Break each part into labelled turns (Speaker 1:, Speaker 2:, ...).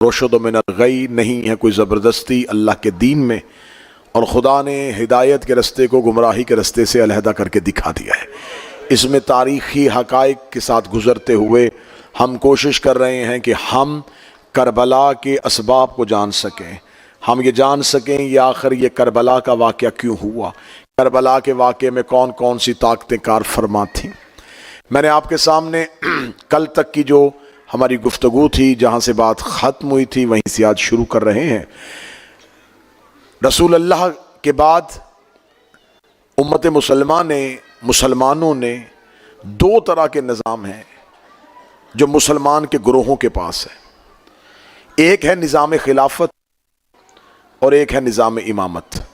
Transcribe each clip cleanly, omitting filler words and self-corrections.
Speaker 1: रोशद मिनल गई नहीं है कोई ज़बरदस्ती अल्लाह के दीन में, और ख़ुदा ने हिदायत के रस्ते को गुमराही के रस्ते से अलहदा करके दिखा दिया है। इसमें तारीख़ी हक़ाइक़ के साथ गुज़रते हुए हम कोशिश कर रहे हैं कि हम करबला के असबाब को जान सकें, हम ये जान सकें ये आखिर ये करबला का वाक़या क्यों हुआ, करबला के वाक़े में कौन कौन सी ताकतें कार फरमा थीं। मैंने आपके सामने कल तक की जो हमारी गुफ्तगू थी, जहाँ से बात ख़त्म हुई थी वहीं से आज शुरू कर रहे हैं। रसूल अल्लाह के बाद उम्मत मुसलमानों ने दो तरह के निज़ाम हैं जो मुसलमान के गुरोहों के पास है। एक है निज़ाम खिलाफत और एक है निज़ाम इमामत।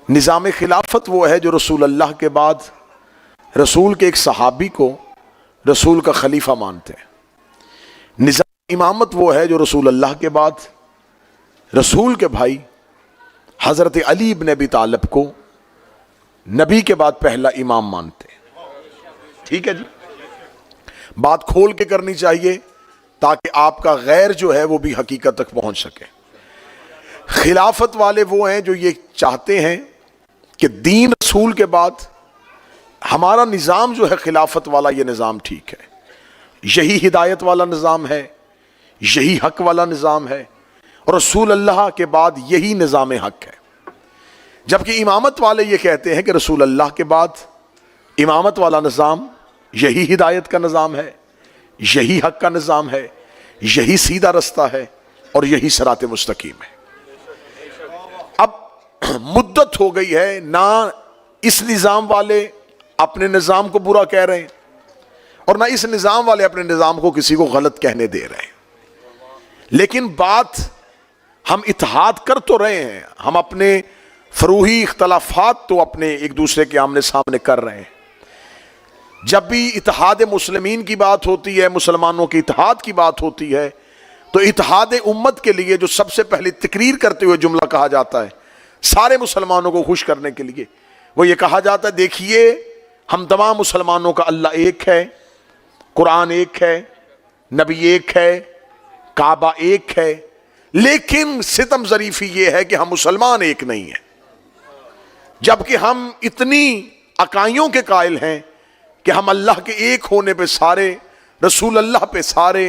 Speaker 1: निज़ाम खिलाफत वो है जो रसूल अल्लाह के बाद रसूल के एक सहाबी को रसूल का खलीफा मानते हैं। निज़ाम इमामत वो है जो रसूल अल्लाह के बाद रसूल के भाई हज़रत अली इब्न अबी तालिब को नबी के बाद पहला इमाम मानते हैं। ठीक है जी, बात खोल के करनी चाहिए ताकि आपका गैर जो है वो भी हकीकत तक पहुंच सके। खिलाफत वाले वो हैं जो ये चाहते हैं कि दीन रसूल के बाद हमारा निज़ाम जो है खिलाफत वाला, ये निज़ाम ठीक है, यही हिदायत वाला निज़ाम है, यही हक वाला निज़ाम है, और रसूल अल्लाह के बाद यही निज़ाम हक है। जबकि इमामत वाले ये कहते हैं कि रसूल अल्लाह के बाद इमामत वाला निज़ाम यही हिदायत का निज़ाम है, यही हक का निज़ाम है, यही सीधा रास्ता है और यही सरात मुस्तकीम है। अब मुद्दत हो गई है, ना इस निज़ाम वाले अपने निज़ाम को बुरा कह रहे हैं और ना इस निज़ाम वाले अपने निज़ाम को किसी को गलत कहने दे रहे हैं, लेकिन बात हम इत्तेहाद कर तो रहे हैं, हम अपने फरूही इख्तलाफात तो अपने एक दूसरे के आमने सामने कर रहे हैं। जब भी इत्तेहाद मुस्लिमीन की बात होती है, मुसलमानों के इत्तेहाद की बात होती है, तो इत्तेहाद उम्मत के लिए जो सबसे पहले तकरीर करते हुए जुमला कहा जाता है सारे मुसलमानों को खुश करने के लिए, वो ये कहा जाता है, देखिए हम तमाम मुसलमानों का अल्लाह एक है, कुरान एक है, नबी एक है, काबा एक है, लेकिन सितम ज़रीफ़ी ये है कि हम मुसलमान एक नहीं है। जबकि हम इतनी अकाइयों के कायल हैं कि हम अल्लाह के एक होने पे सारे, रसूल अल्लाह पे सारे,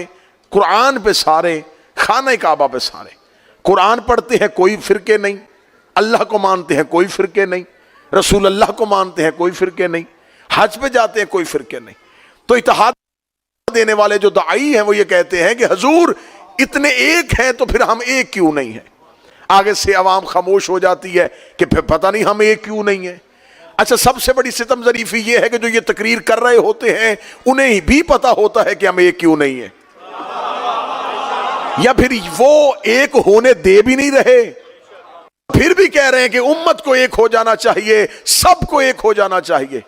Speaker 1: कुरान पे सारे, खाना काबा पे सारे, कुरान पढ़ते हैं कोई फ़िरके नहीं, अल्लाह को मानते हैं कोई फ़िरके नहीं, रसूल अल्लाह को मानते हैं कोई फ़िरके नहीं, हज पे जाते हैं कोई फ़िरके नहीं। तो इत्तेहाद देने वाले जो दाई हैं वो ये कहते हैं कि हजूर इतने एक हैं तो फिर हम एक क्यों नहीं हैं। आगे से अवाम खामोश हो जाती है कि फिर पता नहीं हम एक क्यों नहीं है। अच्छा, सबसे बड़ी सितम ज़रीफ़ी ये है कि जो ये तकरीर कर रहे होते हैं उन्हें भी पता होता है कि हम एक क्यों नहीं है, या फिर वो एक होने दे भी नहीं रहे, फिर भी कह रहे हैं कि उम्मत को एक हो जाना चाहिए, सबको एक हो जाना चाहिए।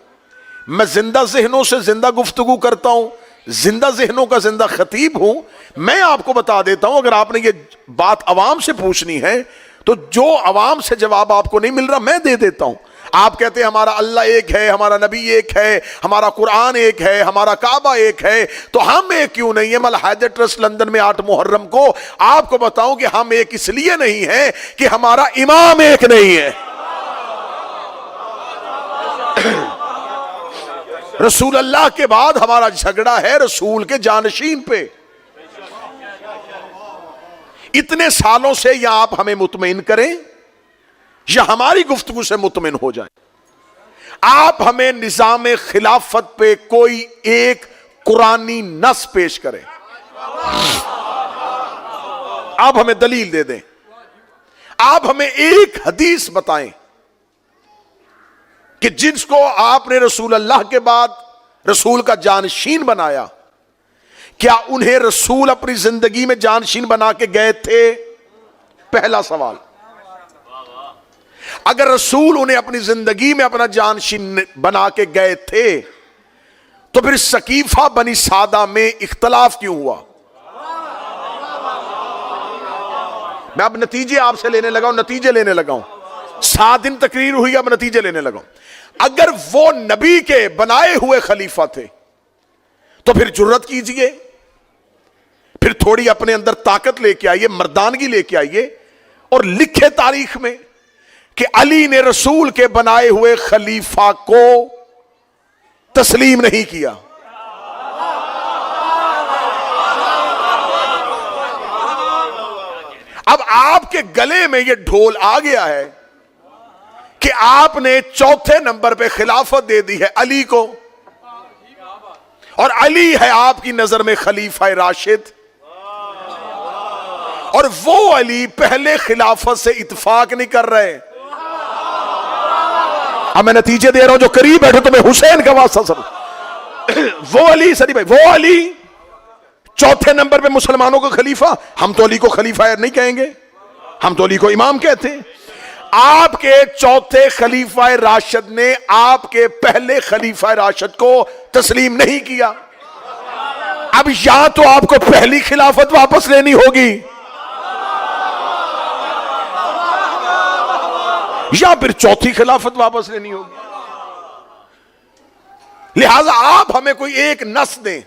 Speaker 1: मैं जिंदा ज़हनों से जिंदा गुफ्तगू करता हूं, जिंदा ज़हनों का जिंदा खतीब हूं। मैं आपको बता देता हूं, अगर आपने ये बात अवाम से पूछनी है तो जो अवाम से जवाब आपको नहीं मिल रहा मैं दे देता हूं। आप कहते हैं हमारा अल्लाह एक है, हमारा नबी एक है, हमारा कुरान एक है, हमारा काबा एक है, तो हम एक क्यों नहीं है। मैं हैदर ट्रस्ट लंदन में 8 मुहर्रम को आपको बताऊं कि हम एक इसलिए नहीं है कि हमारा इमाम एक नहीं है। रसूल अल्लाह के बाद हमारा झगड़ा है रसूल के जानशीन पे। इतने सालों से या आप हमें मुतमईन करें या हमारी गुफ्तगू से मुतमईन हो जाए। आप हमें निज़ाम खिलाफत पे कोई एक कुरानी नस पेश करें, आप हमें दलील दे दें, आप हमें एक हदीस बताएं कि जिसको आपने रसूल अल्लाह के बाद रसूल का जानशीन बनाया, क्या उन्हें रसूल अपनी जिंदगी में जानशीन बना के गए थे? पहला सवाल। अगर रसूल उन्हें अपनी जिंदगी में अपना जानशीन बना के गए थे तो फिर सकीफा बनी सादा में इख्तलाफ क्यों हुआ? मैं अब नतीजे आपसे लेने लगा हूं, नतीजे लेने लगा हूं। 7 दिन तकरीर हुई, अब नतीजे लेने लगा हूं। अगर वो नबी के बनाए हुए खलीफा थे तो फिर जुर्रत कीजिए, फिर थोड़ी अपने अंदर ताकत लेके आइए, मर्दानगी लेके आइए और लिखे तारीख में कि अली ने रसूल के बनाए हुए खलीफा को तस्लीम नहीं किया। अब आपके गले में यह ढोल आ गया है कि आपने चौथे नंबर पे खिलाफत दे दी है अली को, और अली है आपकी नजर में खलीफा राशिद, और वो अली पहले खिलाफत से इत्तेफाक नहीं कर रहे। अब मैं नतीजे दे रहा हूं, जो करीब बैठे तुम्हें हुसैन का वास्ता सब। वो अली सरी भाई, वो अली चौथे नंबर पे मुसलमानों का खलीफा। हम तो अली को खलीफा नहीं कहेंगे, हम तो अली को इमाम कहते हैं। आपके चौथे खलीफा राशिद ने आपके पहले खलीफा राशिद को तस्लीम नहीं किया। अब या तो आपको पहली खिलाफत वापस लेनी होगी या फिर चौथी खिलाफत वापस लेनी होगी। लिहाजा आप हमें कोई एक नस दें,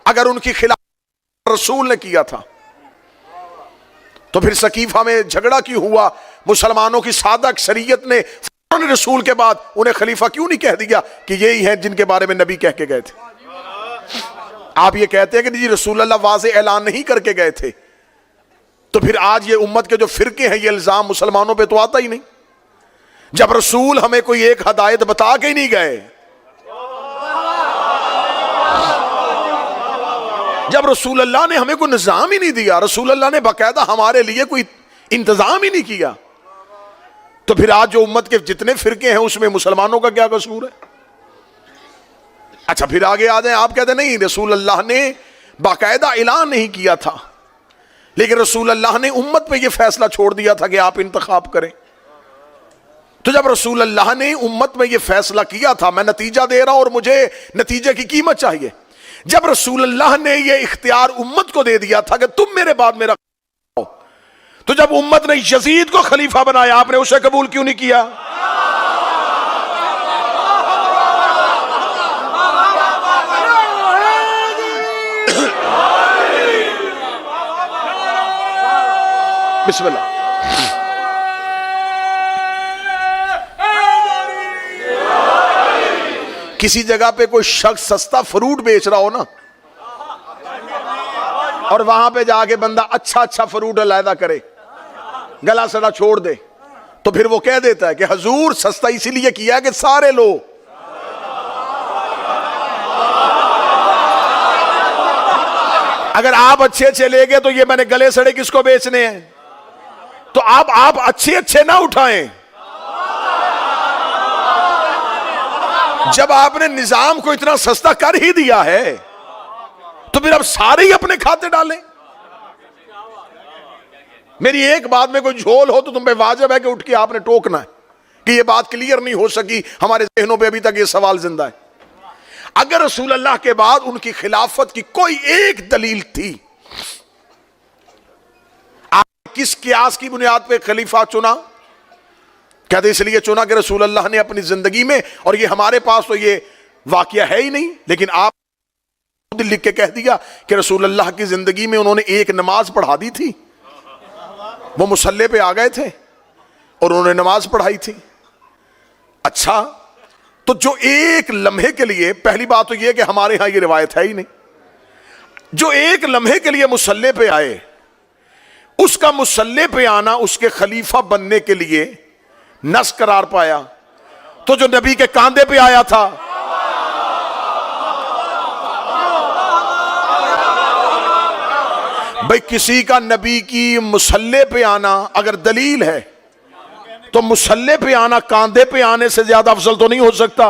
Speaker 1: अगर उनकी खिलाफत रसूल ने किया था तो फिर सकीफा में झगड़ा क्यों हुआ? मुसलमानों की सादा अक्सरियत ने रसूल के बाद उन्हें खलीफा क्यों नहीं कह दिया कि यही हैं जिनके बारे में नबी कह के गए थे? आप ये कहते हैं कि जी रसूलुल्लाह वाज़े ऐलान नहीं करके गए थे, तो फिर आज ये उम्मत के जो फिरके हैं ये इल्जाम मुसलमानों पे तो आता ही नहीं। जब रसूल हमें कोई एक हदायत बता के ही नहीं गए, जब रसूलुल्लाह ने हमें कोई निजाम ही नहीं दिया, रसूलुल्लाह ने बाकायदा हमारे लिए कोई इंतजाम ही नहीं किया, तो फिर आज जो उम्मत के जितने फिरके हैं उसमें मुसलमानों का क्या कसूर है? अच्छा, फिर आगे आ जाए, आप कहते नहीं रसूलुल्लाह ने बाकायदा ऐलान नहीं किया था, लेकिन रसूलुल्लाह ने उम्मत पे यह फैसला छोड़ दिया था कि आप इंतखाब करें। तो जब रसूलुल्लाह ने उम्मत में यह फैसला किया था, मैं नतीजा दे रहा हूं और मुझे नतीजे की कीमत चाहिए। जब रसूलुल्लाह ने यह इख्तियार उम्मत को दे दिया था कि तुम मेरे बाद मेरा, तो जब उम्मत ने यजीद को खलीफा बनाया, आपने उसे कबूल क्यों नहीं किया? बिस्मिल्लाह। किसी जगह पे कोई शख्स सस्ता फ्रूट बेच रहा हो ना, और वहां पे जाके बंदा अच्छा अच्छा फ्रूट अलहदा करे, गला सड़ा छोड़ दे, तो फिर वो कह देता है कि हजूर सस्ता इसीलिए किया कि सारे लो। अगर आप अच्छे अच्छे ले गए तो ये मैंने गले सड़े किसको बेचने हैं? तो आप अच्छे अच्छे ना उठाएं। जब आपने निजाम को इतना सस्ता कर ही दिया है तो फिर अब सारे ही अपने खाते डालें। मेरी एक बात में कोई झोल हो तो तुम पे वाजिब है कि उठ के आपने टोकना है कि ये बात क्लियर नहीं हो सकी, हमारे ज़हनों पे अभी तक ये सवाल जिंदा है। अगर रसूलुल्लाह के बाद उनकी खिलाफत की कोई एक दलील थी, आप किस कियास की बुनियाद पे खलीफा चुना? कहते इसलिए चुना कि रसूलुल्लाह ने अपनी जिंदगी में, और ये हमारे पास तो ये वाकया है ही नहीं, लेकिन आप लिख के कह दिया कि रसूलुल्लाह की जिंदगी में उन्होंने एक नमाज पढ़ा दी थी, वो मुसल्ले पे आ गए थे और उन्होंने नमाज पढ़ाई थी। अच्छा, तो जो एक लम्हे के लिए, पहली बात तो यह कि हमारे यहां ये रिवायत है ही नहीं, जो एक लम्हे के लिए मुसल्ले पे आए, उसका मुसल्ले पे आना उसके खलीफा बनने के लिए नस करार पाया। तो जो नबी के कांधे पे आया था, भाई किसी का नबी की मुसल्ले पे आना अगर दलील है तो मुसल्ले पे आना कांधे पे आने से ज्यादा अफजल तो नहीं हो सकता।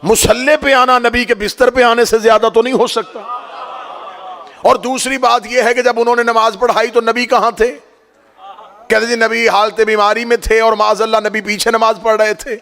Speaker 1: मुसल्ले पे आना नबी के बिस्तर पे आने से ज्यादा तो नहीं हो सकता। और दूसरी बात यह है कि जब उन्होंने नमाज पढ़ाई तो नबी कहां थे? कहते जी नबी हालत बीमारी में थे और माज़अल्लाह नबी पीछे नमाज पढ़ रहे थे।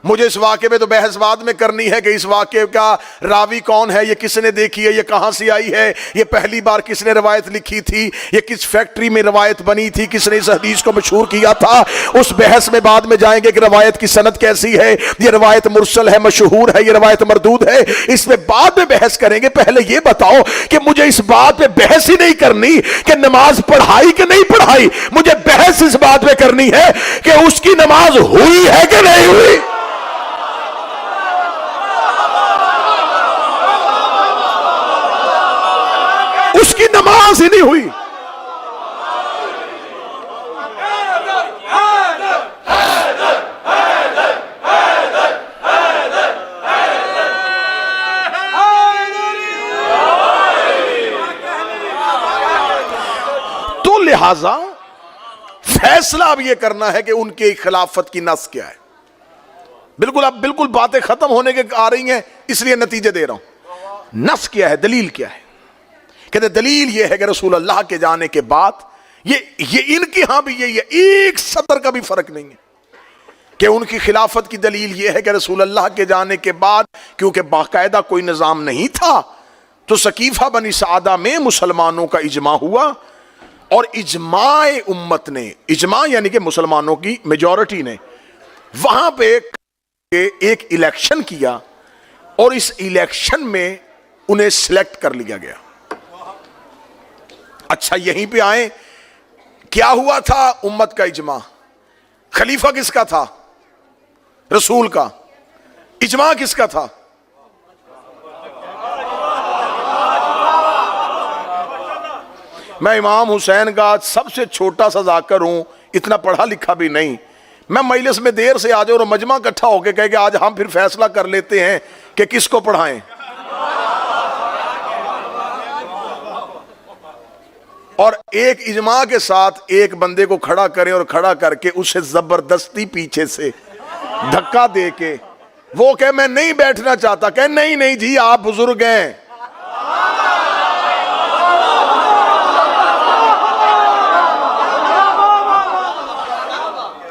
Speaker 1: मुझे इस वाक़े में तो बहस बाद में करनी है कि इस वाक़े का रावी कौन है, ये किसने देखी है, ये कहाँ से आई है, ये पहली बार किसने रवायत लिखी थी, ये किस फैक्ट्री में रवायत बनी थी, किसने इस हदीस को मशहूर किया था। उस बहस में बाद में जाएंगे कि रवायत की सनद कैसी है, ये रवायत मुरसल है, मशहूर है, ये रवायत मरदूद है, इसमें बाद में बहस करेंगे। पहले ये बताओ कि मुझे इस बात पे बहस ही नहीं करनी कि नमाज पढ़ाई कि नहीं पढ़ाई, मुझे बहस इस बात पे करनी है कि उसकी नमाज हुई है कि नहीं हुई। उसकी नमाज ही नहीं हुई। तो लिहाजा फैसला अब यह करना है कि उनके खिलाफत की नस क्या है। बिल्कुल अब बिल्कुल बातें खत्म होने के आ रही हैं, इसलिए नतीजे दे रहा हूं। नस क्या है, दलील क्या है? कहते दलील यह है कि रसूल अल्लाह के जाने के बाद ये इनके यहां भी यही है, एक सतर का भी फर्क नहीं है कि उनकी खिलाफत की दलील यह है कि रसूल अल्लाह के जाने के बाद क्योंकि बाकायदा कोई निजाम नहीं था, तो सकीफा बनी सादा में मुसलमानों का इजमा हुआ और इजमाए उम्मत ने, इजमा यानी कि मुसलमानों की मेजॉरिटी ने वहां पे एक इलेक्शन किया और इस इलेक्शन में उन्हें सिलेक्ट कर लिया गया। अच्छा यहीं पे आए, क्या हुआ था? उम्मत का इजमा। खलीफा किसका था? रसूल का। इजमा किसका था? मैं इमाम हुसैन का सबसे छोटा सा जाकर हूं, इतना पढ़ा लिखा भी नहीं। मैं मजलिस में देर से आ जाऊं और मजमा इकट्ठा होकर कहे कि आज हम फिर फैसला कर लेते हैं कि किसको पढ़ाएं। और एक इजमा के साथ एक बंदे को खड़ा करें और खड़ा करके उसे जबरदस्ती पीछे से धक्का दे के वो कहे मैं नहीं बैठना चाहता, कहे नहीं नहीं जी आप बुजुर्ग हैं,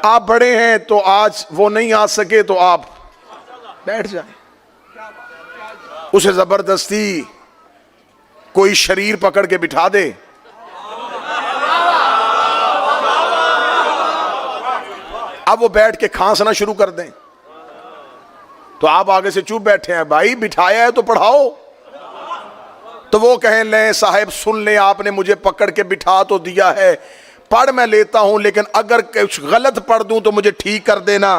Speaker 1: आप बड़े हैं, तो आज वो नहीं आ सके तो आप बैठ जाएं। उसे जबरदस्ती कोई शरीर पकड़ के बिठा दे, अब वो बैठ के खांसना शुरू कर दें, तो आप आगे से चुप बैठे हैं, भाई बिठाया है तो पढ़ाओ। तो वो कहें ले साहब सुन ले, आपने मुझे पकड़ के बिठा तो दिया है, पढ़ मैं लेता हूं, लेकिन अगर कुछ गलत पढ़ दूं तो मुझे ठीक कर देना।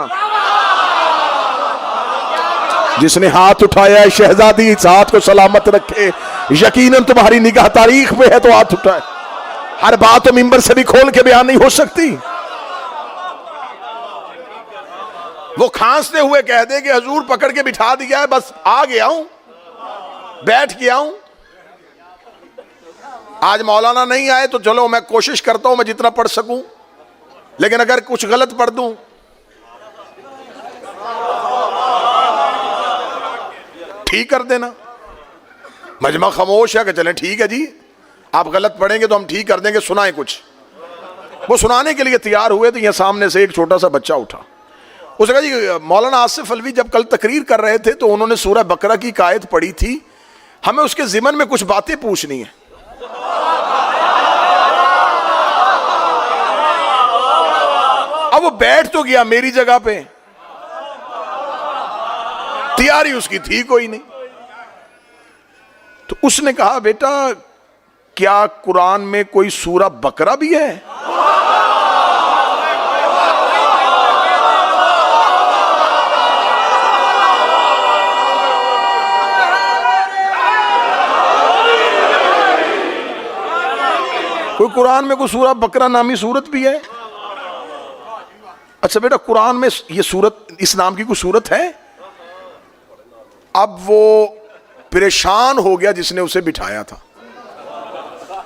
Speaker 1: जिसने हाथ उठाया है शहजादी इस हाथ को सलामत रखे, यकीनन तुम्हारी निगाह तारीख में है तो हाथ उठाए। हर बात तो मिंबर से भी खोल के बयान नहीं हो सकती। वो खांसते हुए कह दे कि हजूर पकड़ के बिठा दिया है, बस आ गया हूं, बैठ गया हूं, आज मौलाना नहीं आए तो चलो मैं कोशिश करता हूं मैं जितना पढ़ सकूं, लेकिन अगर कुछ गलत पढ़ दूं ठीक कर देना। मजमा खामोश है कि चलें ठीक है जी, आप गलत पढ़ेंगे तो हम ठीक कर देंगे, सुनाएं कुछ। वो सुनाने के लिए तैयार हुए तो यहां सामने से एक छोटा सा बच्चा उठा, उसने कहा जी मौलाना आसिफ अलवी जब कल तकरीर कर रहे थे तो उन्होंने सूरह बकरा की एक आयत पढ़ी थी, हमें उसके ज़िमन में कुछ बातें पूछनी है। अब वो बैठ तो गया मेरी जगह पे, तैयारी उसकी थी कोई नहीं। तो उसने कहा बेटा क्या कुरान में कोई सूरह बकरा भी है? कोई कुरान में कोई सूरह बकरा नामी सूरत भी है? अच्छा बेटा कुरान में ये सूरत, इस नाम की कोई सूरत है? अब वो परेशान हो गया जिसने उसे बिठाया था,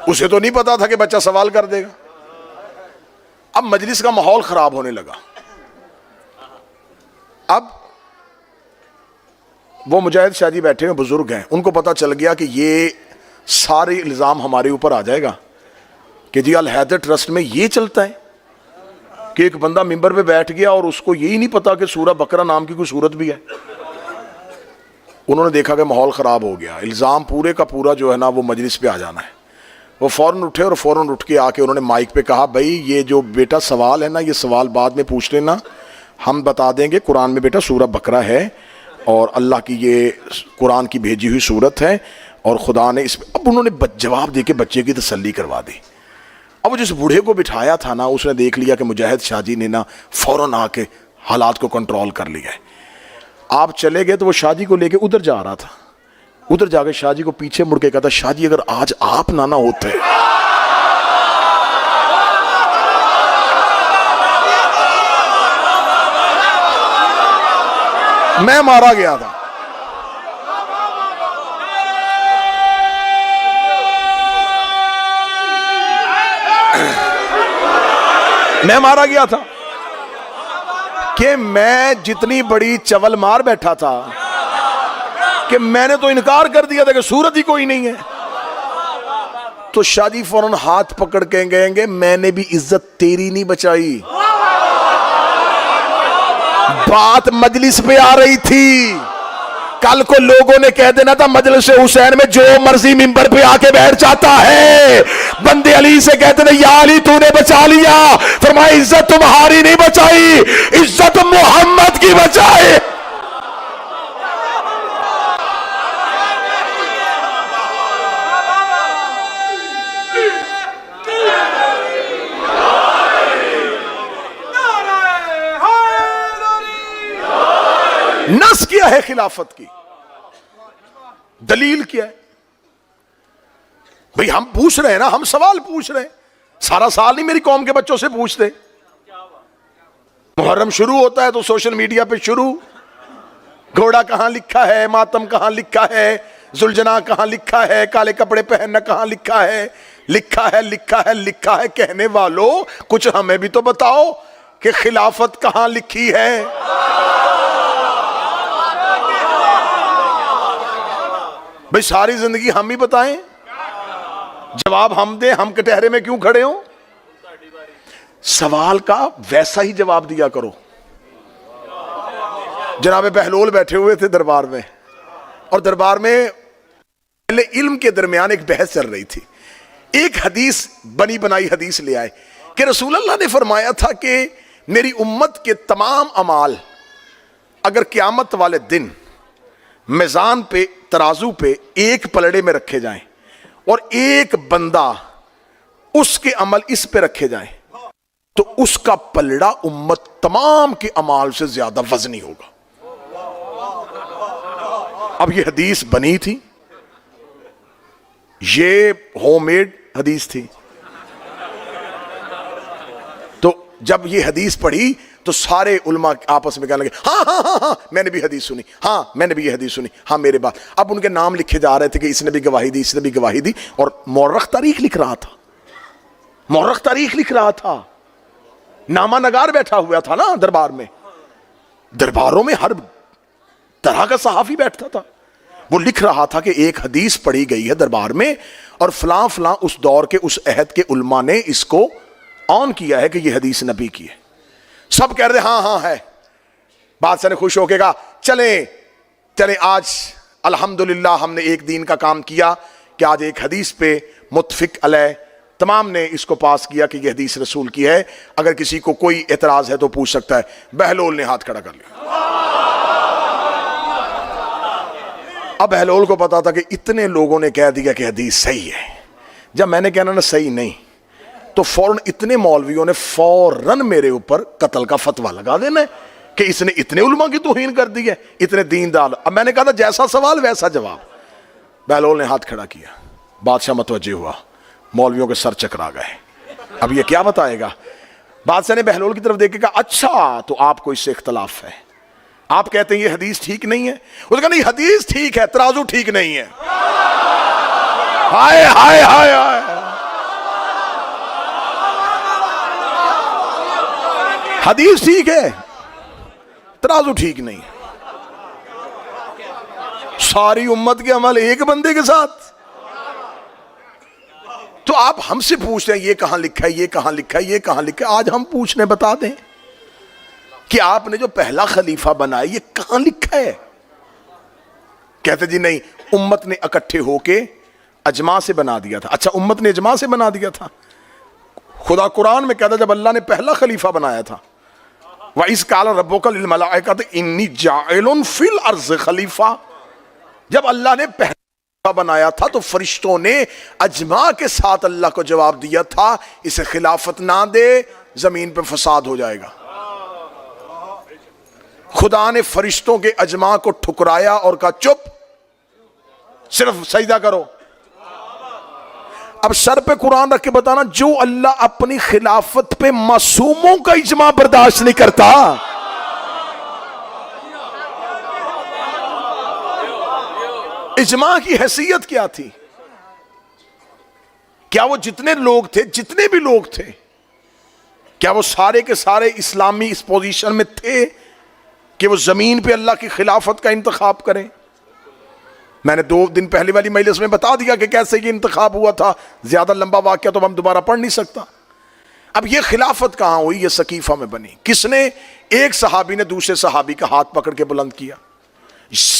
Speaker 1: उसे तो नहीं पता था कि बच्चा सवाल कर देगा। अब मजलिस का माहौल खराब होने लगा। अब वो मुजाहिद शाह जी बैठे हुए बुजुर्ग हैं, उनको पता चल गया कि ये सारे इल्जाम हमारे ऊपर आ जाएगा कि जी अल हैदर ट्रस्ट में ये चलता है, कि एक बंदा मिंबर पे बैठ गया और उसको यही नहीं पता कि सूरह बकरा नाम की कोई सूरत भी है। उन्होंने देखा कि माहौल ख़राब हो गया, इल्ज़ाम पूरे का पूरा जो है ना वो मजलिस पे आ जाना है। वो फ़ौरन उठे और फ़ौरन उठ के आके उन्होंने माइक पे कहा, भाई ये जो बेटा सवाल है ना, ये सवाल बाद में पूछ लेना, हम बता देंगे कुरान में बेटा सूरह बकरा है और अल्लाह की ये कुरान की भेजी हुई सूरत है और खुदा ने इस। अब उन्होंने जवाब दे के बच्चे की तसल्ली करवा दी। अब जिस बूढ़े को बिठाया था ना, उसने देख लिया कि मुजाहिद शाहजी ने ना फ़ौरन आके हालात को कंट्रोल कर लिया है। आप चले गए तो वो शाहजी को लेके उधर जा रहा था, उधर जाके शाहजी को पीछे मुड़ के कहता, शाहजी अगर आज आप ना होते मैं मारा गया था। मैं मारा गया था कि मैं जितनी बड़ी चवल मार बैठा था कि मैंने तो इनकार कर दिया था कि सूरत ही कोई नहीं है। तो शादी फौरन हाथ पकड़ के कहेंगे, मैंने भी इज्जत तेरी नहीं बचाई। बात मजलिस पे आ रही थी, कल को लोगों ने कह देना था मजलिस हुसैन में जो मर्जी मिंबर पे आके बैठ जाता है। बंदे अली से कहते थे, या अली तूने बचा लिया। फरमाया इज्जत तुम्हारी नहीं बचाई, इज्जत मोहम्मद की बचाई। नस क्या है खिलाफत की, दलील क्या है? भाई हम पूछ रहे हैं ना, हम सवाल पूछ रहे हैं। सारा साल नहीं मेरी कौम के बच्चों से पूछते। मुहर्रम शुरू होता है तो सोशल मीडिया पे शुरू, घोड़ा कहां लिखा है, मातम कहां लिखा है, जुलजना कहां लिखा है, काले कपड़े पहनना कहां लिखा है। लिखा है लिखा है लिखा है कहने वालों, कुछ हमें भी तो बताओ कि खिलाफत कहां लिखी है। भाई सारी जिंदगी हम ही बताएं, जवाब हम दें, हम कटहरे में क्यों खड़े हो? सवाल का वैसा ही जवाब दिया करो। जनाब बहलोल बैठे हुए थे दरबार में, और दरबार में पहले इल्म के दरमियान एक बहस चल रही थी। एक हदीस, बनी बनाई हदीस ले आए कि रसूल अल्लाह ने फरमाया था कि मेरी उम्मत के तमाम अमाल अगर क़यामत वाले दिन मिजान पे, तराजू पे एक पलड़े में रखे जाएं और एक बंदा उसके अमल इस पे रखे जाएं तो उसका पलड़ा उम्मत तमाम के अमाल से ज्यादा वजनी होगा। अब ये हदीस बनी थी, ये होममेड हदीस थी। तो जब ये हदीस पढ़ी तो सारे उलमा आपस में कहने लगे, हाँ हाँ हाँ हाँ मैंने भी हदीस सुनी, हाँ मैंने भी ये हदीस सुनी, हाँ मेरे बाद। अब उनके नाम लिखे जा रहे थे कि इसने भी गवाही दी, इसने भी गवाही दी, और मौरख तारीख लिख रहा था, मौरख तारीख लिख रहा था। नामा नगार बैठा हुआ था ना दरबार में, दरबारों में हर तरह का सहाफी बैठता था। वो लिख रहा था कि एक हदीस पढ़ी गई है दरबार में और फलां फलां उस दौर के उस अहद के उलमा ने इसको ऑन किया है कि यह हदीस नबी की है। सब कह रहे हाँ हाँ है। बादशाह ने खुश होके कहा, चले चले आज अल्हम्दुलिल्लाह हमने एक दीन का काम किया कि आज एक हदीस पे मुत्फिक अलैह तमाम ने इसको पास किया कि यह हदीस रसूल की है, अगर किसी को कोई एतराज है तो पूछ सकता है। बहलोल ने हाथ खड़ा कर लिया। अब बहलोल को पता था कि इतने लोगों ने कह दिया कि हदीस सही है। जब मैंने कहना ना सही नहीं, तो फौरन इतने मौलवियों ने फौरन मेरे ऊपर कत्ल का फतवा लगा देना कि इसने इतने उलमा की तौहीन कर दी है, इतने दीनदार। अब मैंने कहा था जैसा सवाल वैसा जवाब। बहलोल ने हाथ खड़ा किया, बादशाह मतवज्जे हुआ, मौलवियों के सर चकरा गए। अब ये क्या बताएगा? बादशाह ने बहलोल की तरफ देख के कहा, अच्छा तो आपको इससे इख्तलाफ है, आप कहते हैं ये हदीस ठीक नहीं है। उसने कहा नहीं हदीस ठीक है, तराजू ठीक नहीं है। हाय हाय हाय हाय, हदीस ठीक है, तराजू ठीक नहीं। सारी उम्मत के अमल एक बंदे के साथ, तो आप हमसे पूछ रहे हैं ये कहां लिखा है, ये कहां लिखा है, ये कहां लिखा है। आज हम पूछने बता दें कि आपने जो पहला खलीफा बनाया ये कहां लिखा है। कहते जी नहीं, उम्मत ने इकट्ठे होके अजमा से बना दिया था। अच्छा, उम्मत ने अजमा से बना दिया था। खुदा कुरान में कहता जब अल्लाह ने पहला खलीफा बनाया था, व इस काल रब्बुका लिल मलाइकति इन्नी जाइलुन फिल अर्ज़ खलीफा, जब अल्लाह ने पहला बनाया था तो फरिश्तों ने अजमा के साथ अल्लाह को जवाब दिया था, इसे खिलाफत ना दे, जमीन पे फसाद हो जाएगा। खुदा ने फरिश्तों के अजमा को ठुकराया और कहा चुप, सिर्फ सजदा करो। अब सर पे कुरान रख के बताना, जो अल्लाह अपनी खिलाफत पे मासूमों का इजमा बर्दाश्त नहीं करता, इजमा की हैसियत क्या थी? क्या वो जितने लोग थे, जितने भी लोग थे, क्या वो सारे के सारे इस्लामी इस पोजीशन में थे कि वो जमीन पे अल्लाह की खिलाफत का इंतखाब करें? मैंने 2 दिन पहले वाली मजलिस में बता दिया कि कैसे ये इंतखाब हुआ था। ज्यादा लंबा वाक्य तो हम दोबारा पढ़ नहीं सकता। अब ये खिलाफत कहां हुई? ये सकीफा में बनी। किसने? एक सहाबी ने दूसरे सहाबी का हाथ पकड़ के बुलंद किया।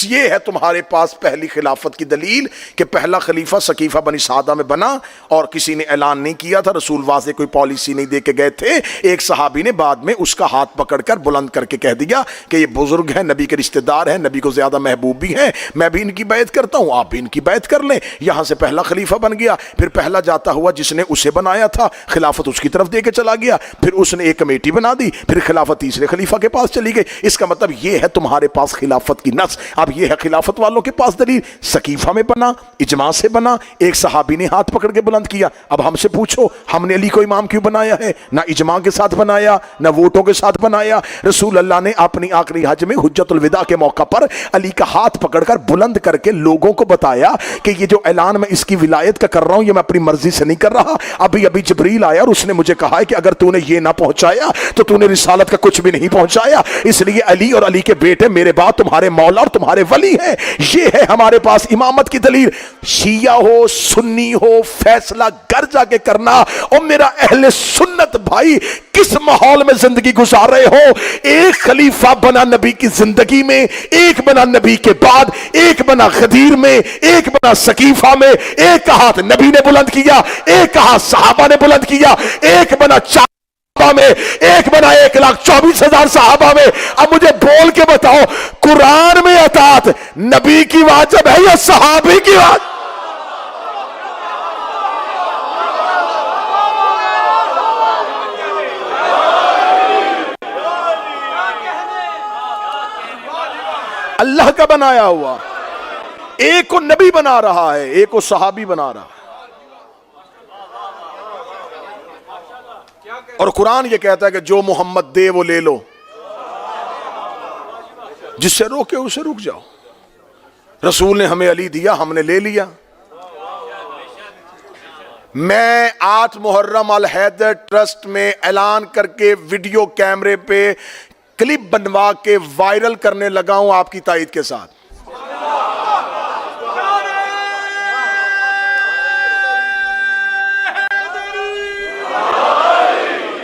Speaker 1: ये है तुम्हारे पास पहली खिलाफत की दलील कि पहला खलीफा सकीफा बनी सादा में बना और किसी ने ऐलान नहीं किया था, रसूल वाज़े कोई पॉलिसी नहीं दे के गए थे। एक सहाबी ने बाद में उसका हाथ पकड़कर बुलंद करके कह दिया कि ये बुजुर्ग है, नबी के रिश्तेदार हैं, नबी को ज्यादा महबूब भी हैं, मैं भी इनकी बैत करता हूं, आप भी इनकी बैत कर लें। यहां से पहला खलीफा बन गया। फिर पहला जाता हुआ जिसने उसे बनाया था खिलाफत उसकी तरफ दे के चला गया। फिर उसने एक कमेटी बना दी, फिर खिलाफत तीसरे खलीफा के पास चली गई। इसका मतलब ये है तुम्हारे पास खिलाफत की नस। अब ये है खिलाफत वालों के पास दलील, सकीफा में बना, इजमा से बना, एक सहाबी ने हाथ पकड़ के बुलंद किया। अब हमसे पूछो, हमने अली को इमाम क्यों बनाया है? ना इजमा के साथ बनाया, ना वोटों के साथ बनाया। रसूल अल्लाह ने अपनी आखिरी हज में हुज्जतुल विदा के मौका पर अली का हाथ पकड़कर बुलंद करके लोगों को बताया कि ये जो ऐलान मैं इसकी विलायत का कर रहा हूं, ये मैं अपनी मर्जी से नहीं कर रहा। अभी अभी जिब्रील आया और उसने मुझे कहा है कि अगर तूने ये ना पहुंचाया तो तूने रिसालत का कुछ भी नहीं पहुंचाया। इसलिए अली और अली के बेटे मेरे बाद तुम्हारे मौला और तुम्हारे वली है। ये है हमारे पास इमामत की दलील। शिया हो, सुन्नी हो, फैसला घर जाके करना। और मेरा अहले सुन्नत भाई, किस माहौल में जिंदगी गुजार रहे हो? एक खलीफा बना नबी की जिंदगी में, एक बना नबी के बाद, एक बना गदीर में, एक बना सकीफा में। एक का हाथ नबी ने बुलंद किया, एक का हाथ सहाबा ने बुलंद किया, एक बना में, एक बना 1,24,000 सहाबा में। अब मुझे बोल के बताओ, कुरान में अतात नबी की वाजिब है या सहाबी की वाजिब? अल्लाह का बनाया हुआ। एक को नबी बना रहा है, एक को सहाबी बना रहा है। और कुरान ये कहता है कि जो मोहम्मद दे वो ले लो, जिससे रोके उसे रुक जाओ। रसूल ने हमें अली दिया, हमने ले लिया। मैं 8 मुहर्रम अल हैदर ट्रस्ट में ऐलान करके वीडियो कैमरे पे क्लिप बनवा के वायरल करने लगा हूं आपकी ताईद के साथ।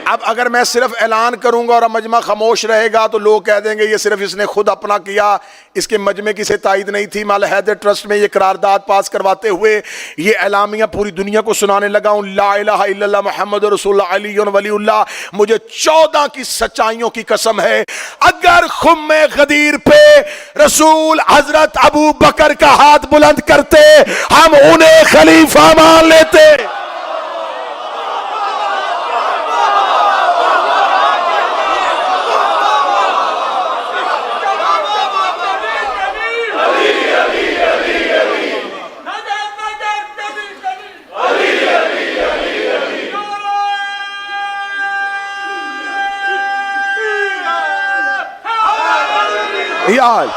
Speaker 1: अब अगर मैं सिर्फ ऐलान करूंगा और मजमा खामोश रहेगा तो लोग कह देंगे ये सिर्फ इसने खुद अपना किया, इसके मजमे की से ताईद नहीं थी। मैं हैदर ट्रस्ट में ये करारदाद पास करवाते हुए ये एलामिया पूरी दुनिया को सुनाने लगा हूं, ला इलाहा इल्लल्लाह मुहम्मद रसूलुल्लाह अलीयुन वलीउल्लाह। मुझे 14 की सच्चाइयों की कसम है, अगर खुम्मे गदीर पे रसूल हजरत अबू बकर का हाथ बुलंद करते, हम उन्हें खलीफा मान लेते। यार,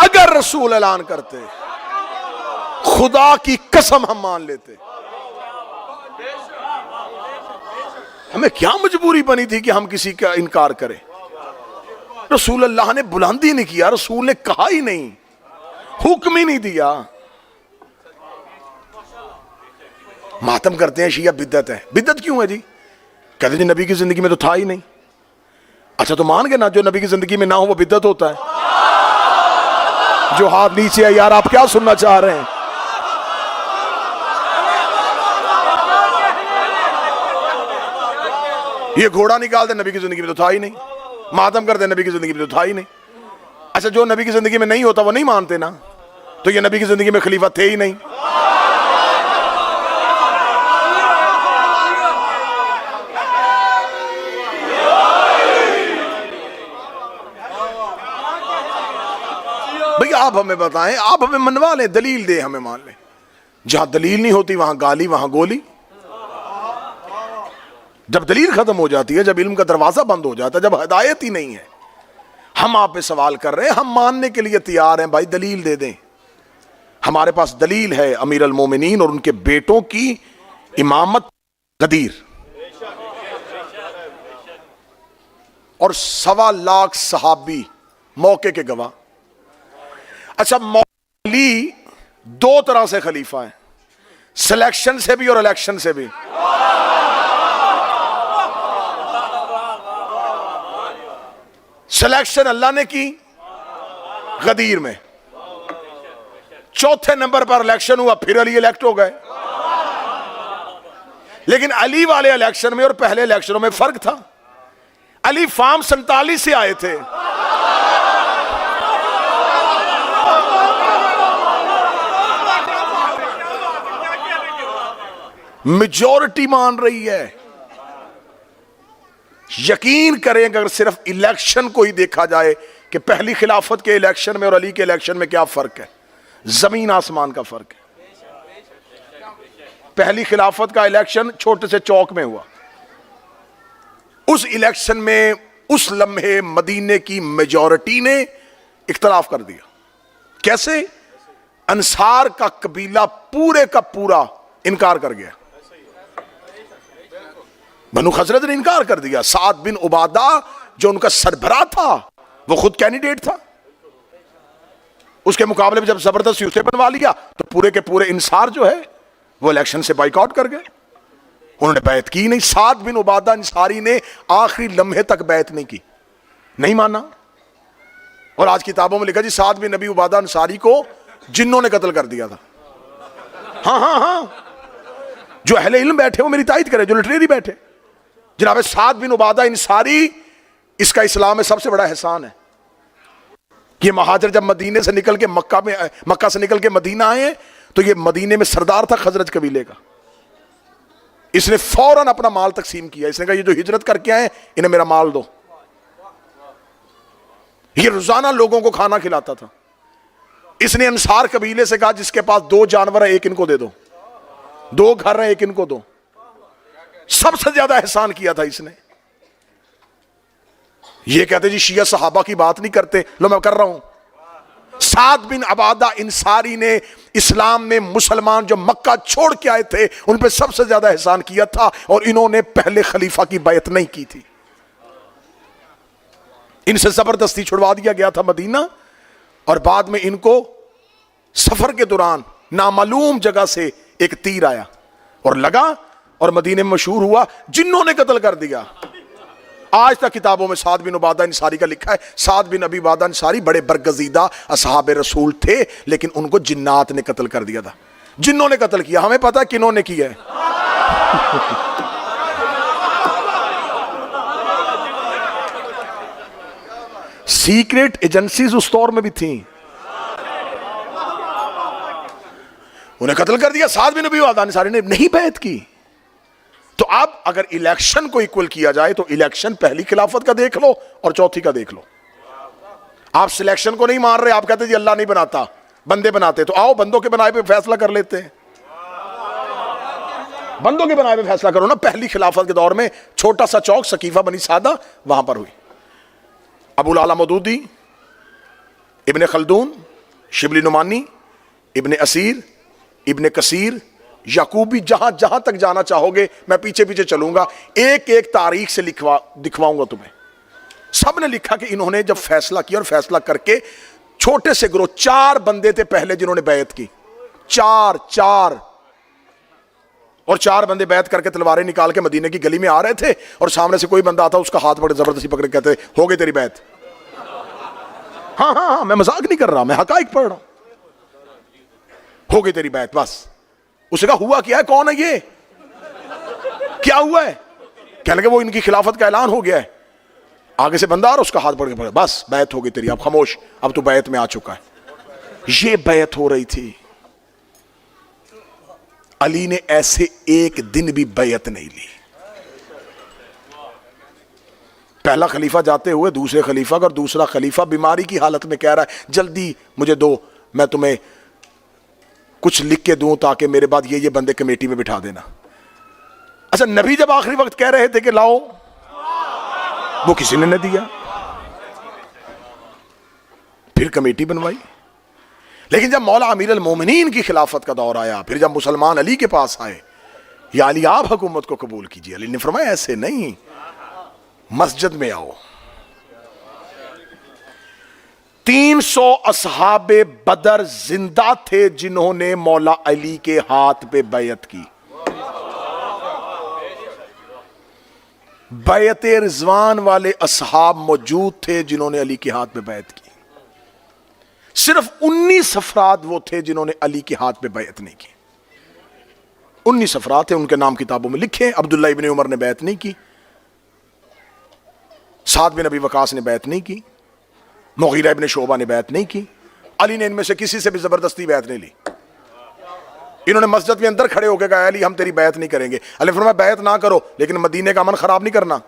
Speaker 1: अगर रसूल ऐलान करते, खुदा की कसम हम मान लेते। हमें क्या मजबूरी बनी थी कि हम किसी का इनकार करें? रसूल अल्लाह ने बुलंद ही नहीं किया, रसूल ने कहा ही नहीं, हुक्म ही नहीं दिया। मातम करते हैं शिया बिद्दत है। बिद्दत क्यों है जी? कहते जी नबी की जिंदगी में तो था ही नहीं। अच्छा तो मान गए ना, जो नबी की जिंदगी में ना हो वो बिद्दत होता है। जो हाथ नीचे है यार, आप क्या सुनना चाह रहे हैं? ये घोड़ा निकालते नबी की जिंदगी में तो था ही नहीं, मातम करते नबी की जिंदगी में तो था ही नहीं। अच्छा जो नबी की जिंदगी में नहीं होता वो नहीं मानते ना, तो ये नबी की जिंदगी में खलीफा थे ही नहीं। भैया आप हमें बताएं, आप हमें मनवा लें, दलील दे, हमें मान लें। जहां दलील नहीं होती वहां गाली, वहां गोली। जब दलील खत्म हो जाती है, जब इल्म का दरवाजा बंद हो जाता है, जब हिदायत ही नहीं है, हम आप पे सवाल कर रहे हैं, हम मानने के लिए तैयार हैं। भाई दलील दे दें। हमारे पास दलील है अमीर अल मोमिनीन और उनके बेटों की इमामत गदीर, और 1.25 लाख सहाबी मौके के गवाह। अच्छा मौली 2 तरह से खलीफा है, सिलेक्शन से भी और इलेक्शन से भी। सिलेक्शन अल्लाह ने की गदीर में, 4थे नंबर पर इलेक्शन हुआ, फिर अली इलेक्ट हो गए। लेकिन अली वाले इलेक्शन में और पहले इलेक्शनों में फर्क था। अली फार्म 47 से आए थे, मेजॉरिटी मान रही है। यकीन करें अगर सिर्फ इलेक्शन को ही देखा जाए कि पहली खिलाफत के इलेक्शन में और अली के इलेक्शन में क्या फर्क है, जमीन आसमान का फर्क है। पहली खिलाफत का इलेक्शन छोटे से चौक में हुआ, उस इलेक्शन में उस लम्हे मदीने की मेजॉरिटी ने इख्तलाफ कर दिया। कैसे? अंसार का कबीला पूरे का पूरा इनकार कर गया, बनु खजरत ने इनकार कर दिया। साद बिन उबादा जो उनका सरबराह था वो खुद कैंडिडेट था, उसके मुकाबले में जब जबरदस्ती उसे बनवा लिया तो पूरे के पूरे इंसार जो है वो इलेक्शन से बाइकआउट कर गए, उन्होंने बैत की नहीं। साद बिन उबादा अंसारी ने आखिरी लम्हे तक बैत नहीं की, नहीं माना। और आज किताबों में लिखा जी साद बिन नबी उबादा अंसारी को जिन्नों ने कत्ल कर दिया था। हाँ, जो अहले इल्म बैठे वो मेरी तायद करे, जो लिटरेरी बैठे। जनाब साद बिन उबादा अंसारी, इसका इस्लाम में सबसे बड़ा एहसान है। ये महाजर जब मदीने से निकल के मक्का से निकल के मदीना आए तो ये मदीने में सरदार था खजरज कबीले का। इसने फौरन अपना माल तकसीम किया। इसने कहा ये जो हिजरत करके आए इन्हें मेरा माल दो। ये रोजाना लोगों को खाना खिलाता था। इसने अंसार कबीले से कहा जिसके पास 2 जानवर है एक इनको दे दो, 2 घर है एक इनको दो। सबसे ज्यादा एहसान किया था इसने। ये कहते जी शिया सहाबा की बात नहीं करते, लो मैं कर रहा हूं। साद बिन अबादा इंसारी ने इस्लाम में मुसलमान जो मक्का छोड़ के आए थे उन पे सबसे ज्यादा एहसान किया था, और इन्होंने पहले खलीफा की बैत नहीं की थी। इनसे जबरदस्ती छुड़वा दिया गया था मदीना, और बाद में इनको सफर के दौरान नामालूम जगह से एक तीर आया और लगा और मदीने में मशहूर हुआ, जिन्नों ने कत्ल कर दिया। आज तक किताबों में साद बिन उबादा अंसारी का लिखा है। साद बिन अबी उबादा अंसारी बड़े बरगजीदा असहाबे रसूल थे, लेकिन उनको जिन्नात ने कत्ल कर दिया था। जिन्नों ने कत्ल किया, हमें पता है किन्हों ने किया है। सीक्रेट एजेंसीज उस दौर में भी थी, उन्हें कत्ल कर दिया। साद बिन अबी उबादा अंसारी ने नहीं बैत की। तो अब अगर इलेक्शन को इक्वल किया जाए तो इलेक्शन पहली खिलाफत का देख लो और चौथी का देख लो। आप सिलेक्शन को नहीं मान रहे, आप कहते जी अल्लाह नहीं बनाता बंदे बनाते, तो आओ बंदों के बनाए पे फैसला कर लेते हैं। बंदों के बनाए पे फैसला करो ना। पहली खिलाफत के दौर में छोटा सा चौक सकीफा बनी सादा, वहां पर हुई। अबुल आला मौदूदी, इब्ने खल्दून, शिबली नुमानी, इब्ने असीर, इब्ने कसीर, याकूबी, जहां जहां तक जाना चाहोगे मैं पीछे पीछे चलूंगा, एक एक तारीख से दिखवाऊंगा तुम्हें। सब ने लिखा कि इन्होंने जब फैसला किया और फैसला करके छोटे से ग्रोह 4 बंदे थे पहले जिन्होंने बैत की, 4 4, और 4 बंदे बैत करके तलवारें निकाल के मदीने की गली में आ रहे थे और सामने से कोई बंदा आता, उसका हाथ पकड़ जबरदस्ती पकड़ के कहते हो गई तेरी बैत। हाँ हाँ हाँ, मैं मजाक नहीं कर रहा, मैं हकाइक पढ़ रहा हूं। हो गई तेरी बैत, बस। उसे कहा हुआ क्या है, कौन है ये, क्या हुआ है? कहने लगे वो इनकी खिलाफत का ऐलान हो गया है। आगे से बंदा आ रहा, उसका हाथ पकड़ के पकड़, बस बैत हो गई तेरी, अब खामोश, अब तू बैत में आ चुका है। ये बैत हो रही थी। अली ने ऐसे एक दिन भी बैत नहीं ली। पहला खलीफा जाते हुए दूसरे खलीफा का, और दूसरा खलीफा बीमारी की हालत में कह रहा है जल्दी मुझे दो, मैं तुम्हें कुछ लिख के दूं ताकि मेरे बाद ये बंदे कमेटी में बिठा देना। अच्छा, नबी जब आखिरी वक्त कह रहे थे कि लाओ, वो किसी ने न दिया, फिर कमेटी बनवाई। लेकिन जब मौला अमीर अल मोमिनीन की खिलाफत का दौर आया, फिर जब मुसलमान अली के पास आए, या अली आप हुकूमत को कबूल कीजिए, अली ने फरमाया ऐसे नहीं, मस्जिद में आओ। 300 असहाबे बदर जिंदा थे जिन्होंने मौला अली के हाथ पे बैयत की। बैयत रिजवान वाले असहाब मौजूद थे जिन्होंने अली के हाथ पे बैयत की। सिर्फ 19 अफराद वो थे जिन्होंने अली के हाथ पे बैयत नहीं की। 19 अफराद थे, उनके नाम किताबों में लिखे। अब्दुल्ला इब्न उमर ने बैयत नहीं की, साद बिन अबी वकास ने बैयत नहीं की, मुगीरा इब्न शोबा ने बैयत नहीं की। अली ने इनमें से किसी से भी जबरदस्ती बैयत नहीं ली। इन्होंने मस्जिद में अंदर खड़े होकर कहा अली हम तेरी बैयत नहीं करेंगे। अली फरमाया बैयत ना करो, लेकिन मदीने का अमन खराब नहीं करना।